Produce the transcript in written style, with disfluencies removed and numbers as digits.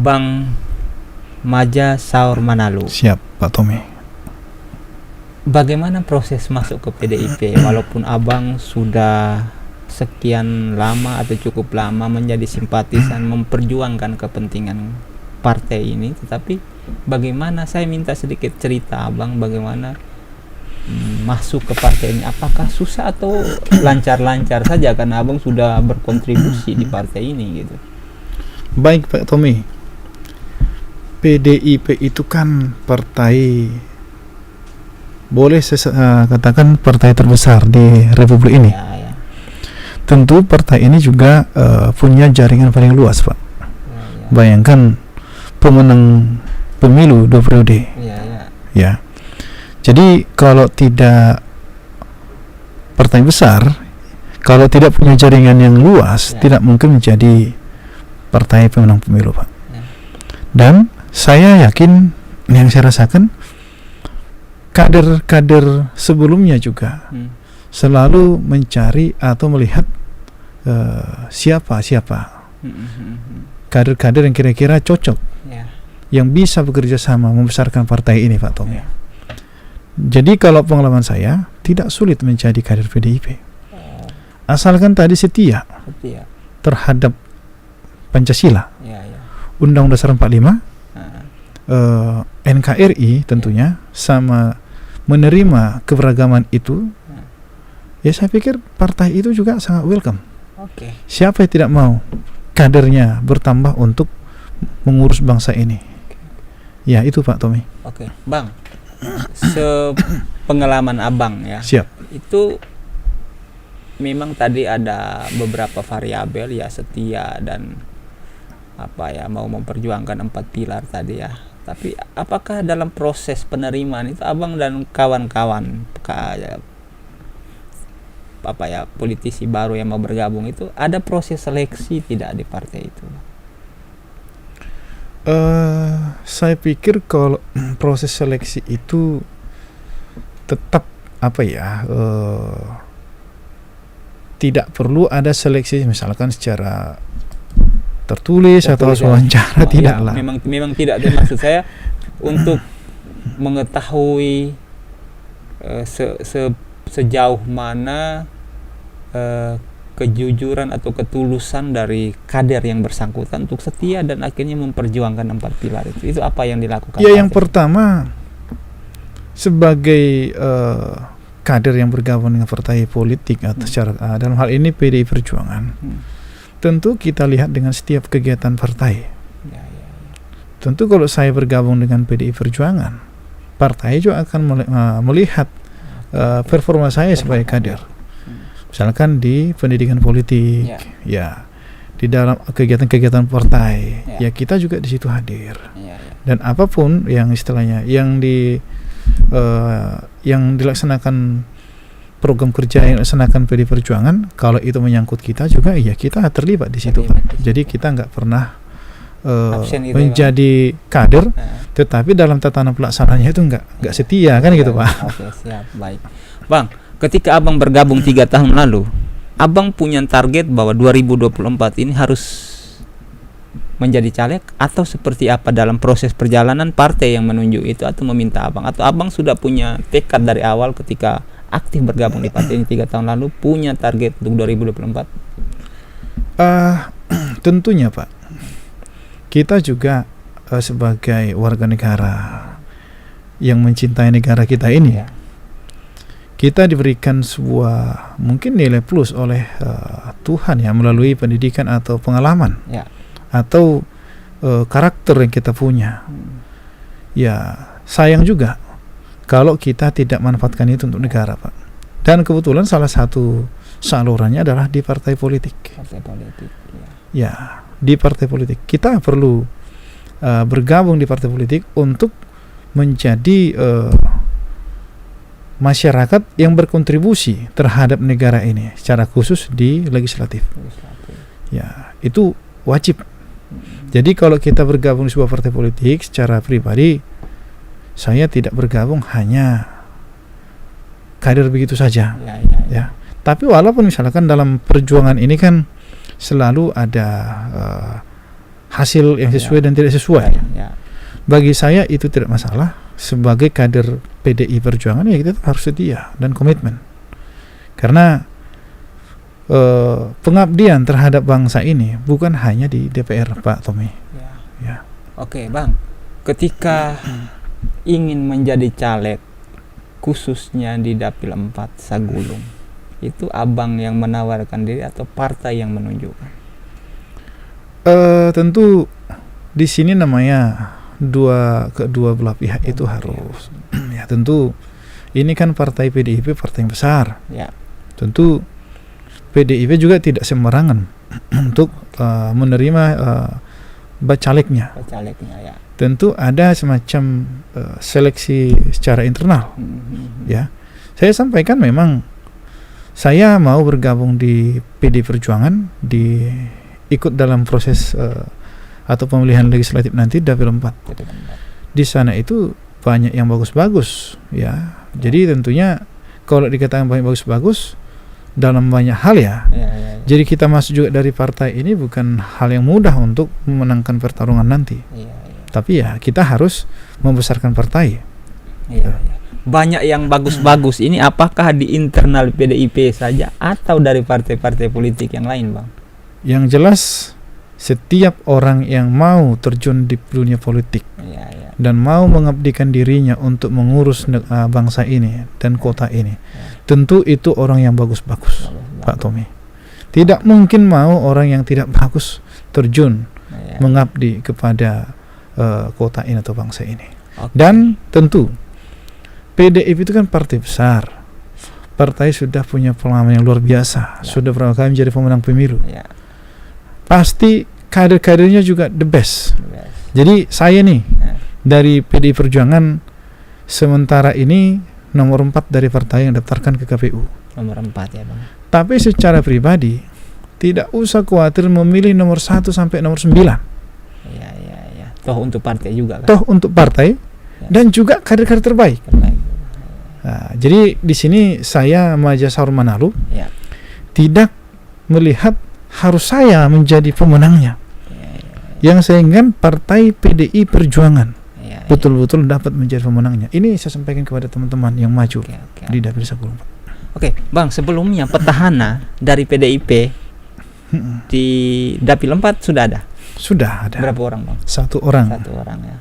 Abang Maja Saur Manalu. Siap, Pak Tommy. Bagaimana proses masuk ke PDIP walaupun Abang sudah sekian lama atau cukup lama menjadi simpatisan memperjuangkan kepentingan partai ini, tetapi bagaimana, saya minta sedikit cerita Abang bagaimana masuk ke partai ini. Apakah susah atau lancar-lancar saja karena Abang sudah berkontribusi di partai ini gitu. Baik Pak Tommy, PDIP itu kan partai, boleh saya katakan partai terbesar di Republik ini. Ya, ya. Tentu partai ini juga punya jaringan paling luas, Pak. Ya, ya. Bayangkan pemenang pemilu 2 periode. Ya, ya. Ya. Jadi kalau tidak partai besar, kalau tidak punya jaringan yang luas, Ya. tidak mungkin menjadi partai pemenang pemilu, Pak. Ya. Dan saya yakin, yang saya rasakan, kader-kader sebelumnya juga selalu mencari atau melihat siapa kader-kader yang kira-kira cocok, Ya. yang bisa bekerja sama membesarkan partai ini, Pak Tommy. Ya. Jadi kalau pengalaman saya, tidak sulit menjadi kader PDIP, asalkan tadi setia Setia. terhadap Pancasila, Ya, ya. Undang-Undang Dasar 45, Ah, NKRI tentunya, sama menerima keberagaman itu. Ya saya pikir partai itu juga sangat welcome. Oke. Siapa yang tidak mau kadernya bertambah untuk mengurus bangsa ini? Ya itu Pak Tommy. Oke, Bang. Sepengalaman Abang ya. Siap. Itu memang tadi ada beberapa variabel ya, setia dan mau memperjuangkan 4 pilar tadi ya. Tapi apakah dalam proses penerimaan itu Abang dan kawan-kawan politisi baru yang mau bergabung itu ada proses seleksi tidak di partai itu? Saya pikir kalau proses seleksi itu tetap tidak perlu ada seleksi misalkan secara tertulis atau wawancara, tidaklah. Ya, memang tidak. Maksud saya untuk mengetahui sejauh mana kejujuran atau ketulusan dari kader yang bersangkutan untuk setia dan akhirnya memperjuangkan 4 pilar itu apa yang dilakukan? Ya, yang pertama, sebagai kader yang bergabung dengan partai politik atau secara dalam hal ini PDI Perjuangan, tentu kita lihat dengan setiap kegiatan partai. Ya, ya. Tentu kalau saya bergabung dengan PDI Perjuangan, partai juga akan melihat performa saya sebagai kader. Misalkan di pendidikan politik, ya di dalam kegiatan-kegiatan partai, ya kita juga di situ hadir. Ya, ya. Dan apapun yang istilahnya yang dilaksanakan, program kerja yang dilaksanakan PDI Perjuangan, kalau itu menyangkut kita juga, ya kita terlibat di situ, Pak. Jadi kita nggak pernah menjadi kader, tetapi dalam tatanan pelaksananya itu nggak setia, kan gitu, Pak. Oke, siap, baik. Bang, ketika Abang bergabung 3 tahun lalu, Abang punya target bahwa 2024 ini harus menjadi caleg, atau seperti apa dalam proses perjalanan partai yang menunjuk itu atau meminta Abang, atau Abang sudah punya tekad dari awal ketika aktif bergabung di partai ini 3 tahun lalu punya target untuk 2024? Tentunya, Pak, kita juga sebagai warga negara yang mencintai negara kita ini, kita diberikan sebuah mungkin nilai plus oleh Tuhan ya, melalui pendidikan atau pengalaman, atau karakter yang kita punya. Ya sayang juga kalau kita tidak manfaatkan itu untuk negara, Pak. Dan kebetulan salah satu salurannya adalah di partai politik. Ya, di partai politik kita perlu bergabung di partai politik untuk menjadi masyarakat yang berkontribusi terhadap negara ini, secara khusus di legislatif. Ya, itu wajib. Jadi kalau kita bergabung di sebuah partai politik, secara pribadi saya tidak bergabung hanya kader begitu saja. Ya. Tapi walaupun misalkan dalam perjuangan ini kan selalu ada hasil yang sesuai dan tidak sesuai. Ya. Bagi saya itu tidak masalah. Sebagai kader PDI Perjuangan ya kita harus setia dan komitmen. Karena pengabdian terhadap bangsa ini bukan hanya di DPR, Pak Tommy. Ya. Oke, Bang. Ketika ingin menjadi caleg, khususnya di Dapil 4 Sagulung, itu Abang yang menawarkan diri atau partai yang menunjukkan? Tentu di sini namanya kedua belah pihak itu harus. Ya, tentu ini kan partai PDIP, partai yang besar. Ya. Tentu PDIP juga tidak sembarangan untuk menerima bacaleknya. Ya. Tentu ada semacam seleksi secara internal. Ya, saya sampaikan memang saya mau bergabung di PD Perjuangan, ikut dalam proses atau pemilihan legislatif nanti Dapil 4. Di sana itu banyak yang bagus-bagus, ya. Jadi tentunya kalau dikatakan banyak bagus-bagus dalam banyak hal ya. Jadi kita masuk juga dari partai ini bukan hal yang mudah untuk memenangkan pertarungan nanti. Tapi ya kita harus membesarkan partai. Banyak yang bagus-bagus ini apakah di internal PDIP saja atau dari partai-partai politik yang lain, Bang? Yang jelas setiap orang yang mau terjun di dunia politik dan mau mengabdikan dirinya untuk mengurus bangsa ini dan kota ini, tentu itu orang yang bagus-bagus, Pak Tommy. Tidak mungkin mau orang yang tidak bagus terjun mengabdi kepada kota ini atau bangsa ini. Dan tentu PDIP itu kan partai besar. Partai sudah punya pengalaman yang luar biasa, sudah berapa kali menjadi pemenang pemilu. Pasti kader-kadernya juga the best. Jadi saya nih dari PDI Perjuangan sementara ini nomor 4 dari partai yang daftarkan ke KPU. Nomor 4 ya, Bang. Tapi secara pribadi tidak usah khawatir memilih nomor 1 sampai nomor 9. Iya. Toh untuk partai juga kan? Toh untuk partai dan juga kader-kader terbaik. Nah, jadi di sini saya Maja Saur Manalu tidak melihat harus saya menjadi pemenangnya. Yang saya inginkan partai PDI Perjuangan betul-betul dapat menjadi pemenangnya. Ini saya sampaikan kepada teman-teman yang maju di Dapil Sagulung. Oke, Bang, sebelumnya petahana dari PDIP di Dapil 4 sudah ada? Sudah ada. Berapa orang, Bang? Satu orang. Satu orang ya.